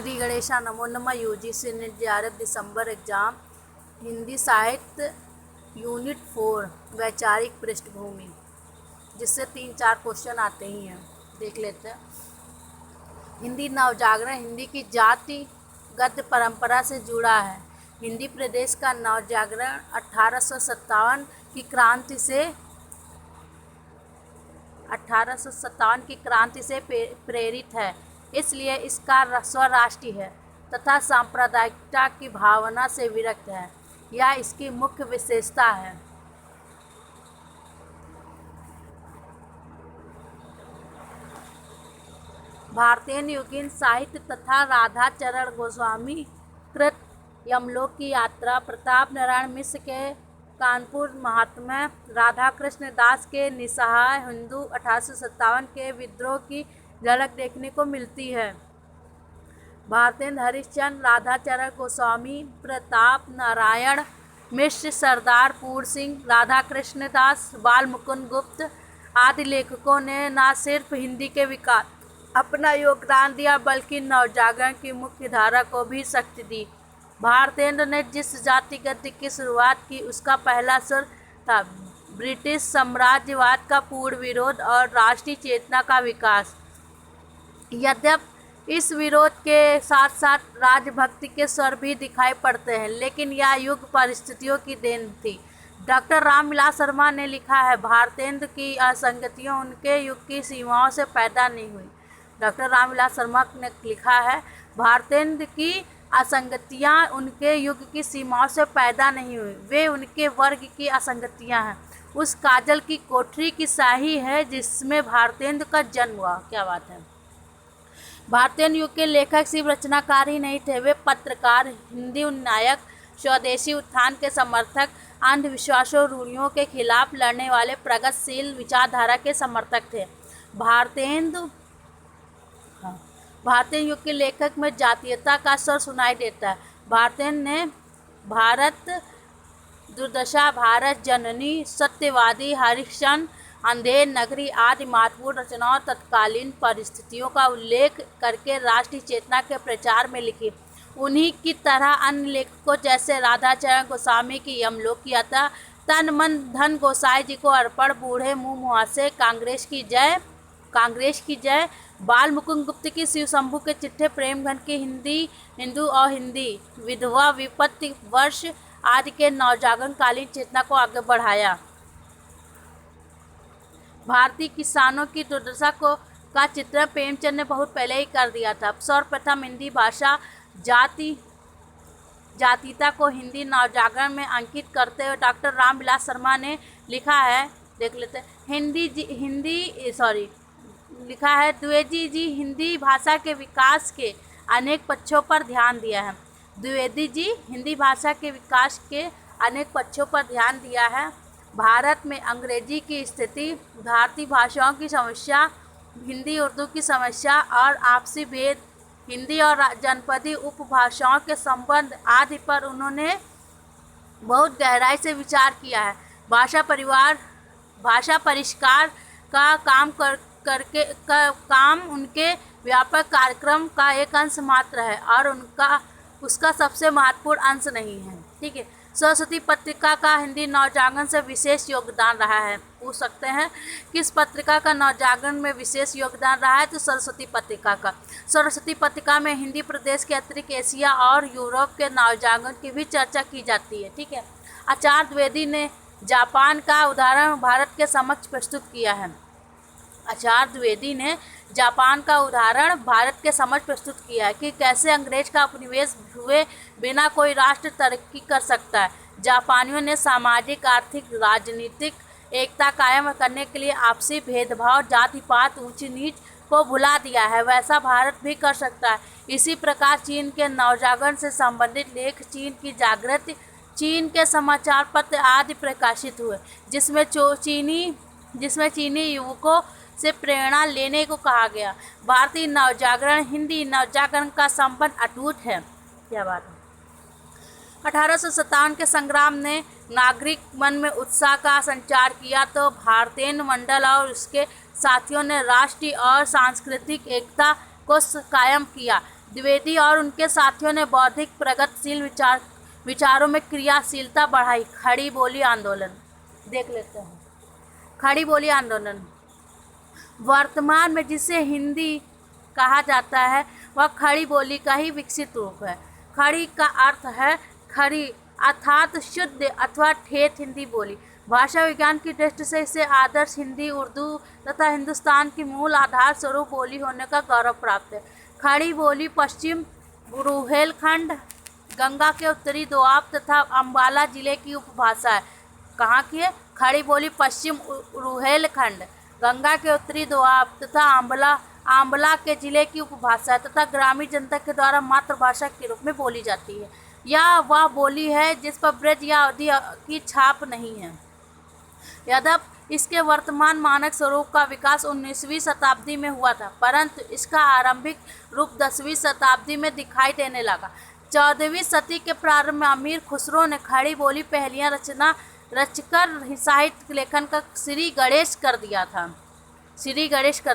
श्री गणेशा नमो नमः। UGC net JRF दिसंबर exam Hindi साहित्य unit 4 वैचारिक पृष्ठभूमि, जिससे 3-4 क्वेश्चन आते ही हैं। देख लेते हैं। हिंदी नवजागरण हिंदी की जाति गद्य परंपरा से जुड़ा है। हिंदी प्रदेश का नवजागरण 1857 की क्रांति से प्रेरित है, इसलिए इसका स्वराष्ट्रीय है तथा सांप्रदायिकता की भावना से विरक्त है। यह इसकी मुख्य विशेषता है। भारतीय युगीन साहित्य तथा राधाचरण गोस्वामी कृत यमलोक की यात्रा, प्रताप नारायण मिश्र के कानपुर महात्म्य, राधा कृष्ण दास के निस्सहाय हिंदू 1857 के विद्रोह की झलक देखने को मिलती है। भारतेंद्र हरिश्चंद्र, राधाचरण गोस्वामी, प्रताप नारायण मिश्र, सरदार पूर्ण सिंह, राधा कृष्ण दास, बाल मुकुंद गुप्त आदि लेखकों ने न सिर्फ हिंदी के विकास अपना योगदान दिया, बल्कि नवजागरण की मुख्य धारा को भी शक्ति दी। भारतेंद्र ने जिस जाति गद्य की शुरुआत की, उसका पहला सुर था ब्रिटिश साम्राज्यवाद का पूर्ण विरोध और राष्ट्रीय चेतना का विकास। यद्यपि इस विरोध के साथ साथ राजभक्ति के स्वर भी दिखाई पड़ते हैं, लेकिन यह युग परिस्थितियों की देन थी। डॉक्टर रामविलास शर्मा ने लिखा है, भारतेंद्र की असंगतियाँ उनके युग की सीमाओं से पैदा नहीं हुई। डॉक्टर रामविलास शर्मा ने लिखा है, भारतेंद्र की असंगतियाँ उनके युग की सीमाओं से पैदा नहीं हुई, वे उनके वर्ग की असंगतियाँ हैं। उस काजल की कोठरी की स्याही है जिसमें भारतेंद्र का जन्म हुआ। क्या बात है। भारतेंद्र युग के लेखक सिर्फ रचनाकार ही नहीं थे, वे पत्रकार, हिंदी नायक, स्वदेशी उत्थान के समर्थक, अंधविश्वासों रूढ़ियों के खिलाफ लड़ने वाले प्रगतिशील विचारधारा के समर्थक थे। भारतीय युग के लेखक में जातीयता का स्वर सुनाई देता है। भारतेंद्र ने भारत दुर्दशा, भारत जननी, सत्यवादी, हरिश्चंद्र, अंधेर नगरी आदि महत्वपूर्ण रचनाओं तत्कालीन परिस्थितियों का उल्लेख करके राष्ट्रीय चेतना के प्रचार में लिखी। उन्हीं की तरह अन्य लेखकों जैसे राधाचरण गोस्वामी की यमलोक की यात्रा, तन मन धन गोसाई जी को अर्पण, बूढ़े मुँह मुहासे, कांग्रेस की जय, बाल मुकुंद गुप्त की शिव शंभू के चिट्ठे, प्रेमघन की हिंदू और हिंदी, विधवा विपत्ति वर्ष आदि के नवजागरण कालीन चेतना को आगे बढ़ाया। भारतीय किसानों की दुर्दशा का चित्रण प्रेमचंद ने बहुत पहले ही कर दिया था। सर्वप्रथम हिंदी भाषा जातीयता को हिंदी नवजागरण में अंकित करते हुए डॉक्टर रामविलास शर्मा ने लिखा है, देख लेते हैं। लिखा है, द्विवेदी जी हिंदी भाषा के विकास के अनेक पक्षों पर ध्यान दिया है। द्विवेदी जी हिंदी भाषा के विकास के अनेक पक्षों पर ध्यान दिया है। भारत में अंग्रेजी की स्थिति, भारतीय भाषाओं की समस्या, हिंदी उर्दू की समस्या और आपसी भेद, हिंदी और जनपदी उपभाषाओं के संबंध आदि पर उन्होंने बहुत गहराई से विचार किया है। भाषा परिष्कार का काम उनके व्यापक कार्यक्रम का एक अंश मात्र है और उसका सबसे महत्वपूर्ण अंश नहीं है। ठीक है। सरस्वती पत्रिका का हिंदी नवजागरण से विशेष योगदान रहा है। पूछ सकते हैं किस पत्रिका का नवजागरण में विशेष योगदान रहा है, तो सरस्वती पत्रिका का। सरस्वती पत्रिका में हिंदी प्रदेश के अतिरिक्त एशिया और यूरोप के नवजागरण की भी चर्चा की जाती है। ठीक है। आचार्य द्विवेदी ने जापान का उदाहरण भारत के समक्ष प्रस्तुत किया है। आचार्य द्विवेदी ने जापान का उदाहरण भारत के समक्ष प्रस्तुत किया है कि कैसे अंग्रेज का उपनिवेश हुए बिना कोई राष्ट्र तरक्की कर सकता है। जापानियों ने सामाजिक, आर्थिक, राजनीतिक एकता कायम करने के लिए आपसी भेदभाव, जाति पात, ऊंची नीच को भुला दिया है। वैसा भारत भी कर सकता है। इसी प्रकार चीन के नवजागरण से संबंधित लेख, चीन की जागृति, चीन के समाचार पत्र आदि प्रकाशित हुए, जिसमें चीनी युवकों से प्रेरणा लेने को कहा गया। भारतीय नवजागरण हिंदी नवजागरण का संबंध अटूट है। क्या बात है। 1857 के संग्राम ने नागरिक मन में उत्साह का संचार किया, तो भारतेंद्र मंडल और उसके साथियों ने राष्ट्रीय और सांस्कृतिक एकता को कायम किया। द्विवेदी और उनके साथियों ने बौद्धिक प्रगतिशील विचारों में क्रियाशीलता बढ़ाई। खड़ी बोली आंदोलन देख लेते हैं। खड़ी बोली आंदोलन वर्तमान में जिसे हिंदी कहा जाता है वह खड़ी बोली का ही विकसित रूप है। खड़ी का अर्थ है खरी अर्थात शुद्ध अथवा ठेठ हिंदी बोली। भाषा विज्ञान की दृष्टि से इसे आदर्श हिंदी, उर्दू तथा हिंदुस्तान की मूल आधार स्वरूप बोली होने का गौरव प्राप्त है। खड़ी बोली पश्चिम बुंदेलखंड, गंगा के उत्तरी दोआब तथा अम्बाला जिले की उपभाषा है। कहाँ की है? खड़ी बोली पश्चिम बुंदेलखंड, गंगा के उत्तरी दोआब तथा आंबला के जिले की उपभाषा है तथा ग्रामीण जनता के द्वारा मातृभाषा के रूप में बोली जाती है। यह वह बोली है जिस पर ब्रज या अवधि की छाप नहीं है। यद्यपि इसके वर्तमान मानक स्वरूप का विकास 19वीं शताब्दी में हुआ था, परंतु इसका आरंभिक रूप 10वीं शताब्दी में दिखाई देने लगा। 14वीं सदी के प्रारंभ में अमीर खुसरो ने खड़ी बोली पहलियां रचकर साहित्य लेखन का श्री गणेश कर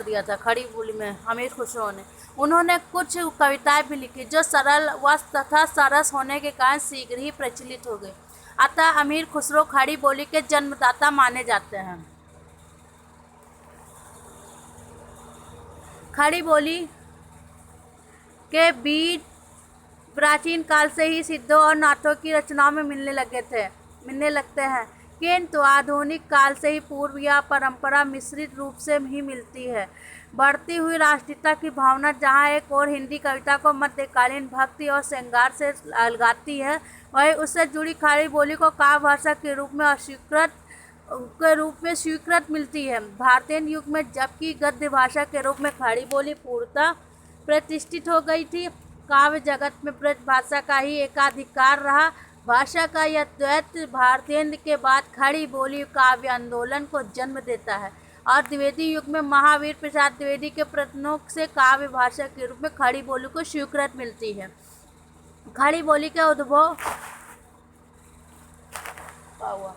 दिया था। खड़ी बोली में अमीर खुसरो ने उन्होंने कुछ कविताएं भी लिखी जो सरल व तथा सरस होने के कारण शीघ्र ही प्रचलित हो गई। अतः अमीर खुसरो खड़ी बोली के जन्मदाता माने जाते हैं। खड़ी बोली के बीज प्राचीन काल से ही सिद्धों और नाटों की रचनाओं में मिलने लगते हैं, किंतु आधुनिक काल से ही पूर्व यह परंपरा मिश्रित रूप से ही मिलती है। बढ़ती हुई राष्ट्रीयता की भावना जहाँ एक और हिंदी कविता को मध्यकालीन भक्ति और श्रृंगार से अलगाती है, वहीं उससे जुड़ी खड़ी बोली को काव्य भाषा के रूप में स्वीकृत मिलती है। भारतीय युग में जबकि गद्य भाषा के रूप में खड़ी बोली पूर्णतः प्रतिष्ठित हो गई थी, काव्य जगत में ब्रज भाषा का ही एकाधिकार रहा। भाषा का यह द्वैत भारतेंद्र के बाद खड़ी बोली काव्य आंदोलन को जन्म देता है और द्विवेदी युग में महावीर प्रसाद द्विवेदी के प्रयत्नों से काव्य भाषा के रूप में खड़ी बोली को स्वीकृत मिलती है। खड़ी बोली का उद्भव हुआ